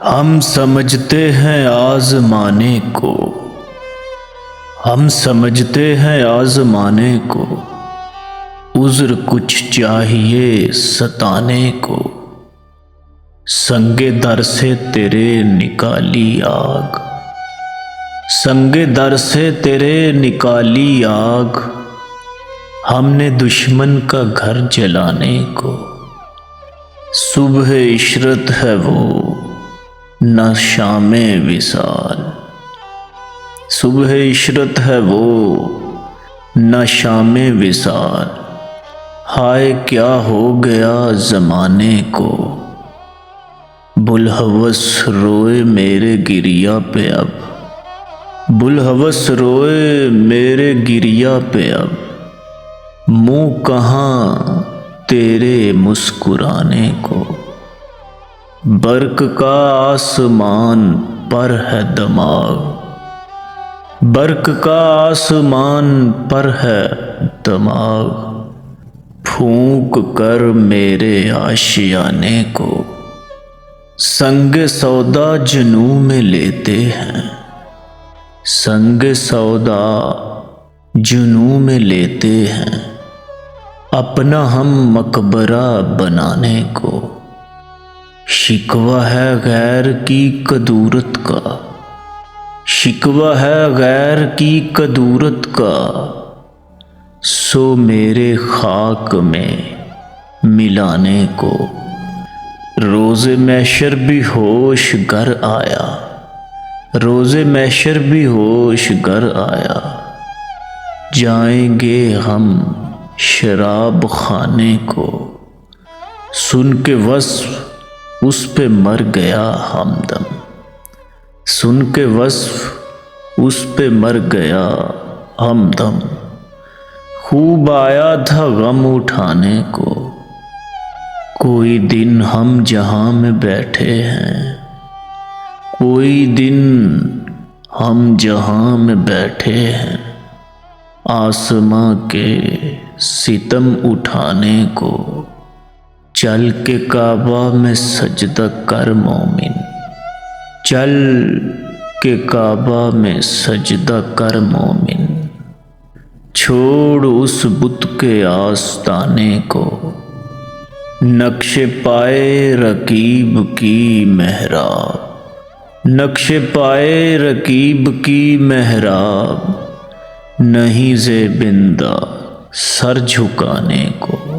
हम समझते हैं आजमाने को, हम समझते हैं आजमाने को, उज़्र कुछ चाहिए सताने को। संगे दर से तेरे निकाली आग, संगे दर से तेरे निकाली आग, हमने दुश्मन का घर जलाने को। सुबह इशरत है वो न शामे विसाल, सुबह इशरत है वो न शामे विसाल। हाय क्या हो गया ज़माने को, बुलहवस रोए मेरे गिरिया पे अब, बुलहवस रोए मेरे गिरिया पे अब। मुँह कहाँ तेरे मुस्कुराने को, बर्क का आसमान पर है दमाग, बर्क का आसमान पर है दमाग। फूंक कर मेरे आशियाने को, संग सौदा जनू में लेते हैं, संग सौदा जुनू में लेते हैं। अपना हम मकबरा बनाने को, शिकवा है गैर की कदूरत का, शिकवा है गैर की कदूरत का। सो मेरे खाक में मिलाने को, रोज़े मैशर भी होश घर आया, रोज़े मैशर भी होश घर आया। जाएंगे हम शराब खाने को, सुन के वस्फ उस पे मर गया हमदम, सुन के वस्फ उस पे मर गया हमदम। खूब आया था गम उठाने को, कोई दिन हम जहाँ में बैठे हैं, कोई दिन हम जहाँ में बैठे हैं। आसमां के सितम उठाने को, चल के काबा में सजदा कर मोमिन, चल के काबा में सजदा कर मोमिन। छोड़ उस बुत के आस्ताने को, नक्शे पाए रकीब की मेहराब, नक्शे पाए रकीब की मेहराब। नहीं ज़ेबिंदा सर झुकाने को।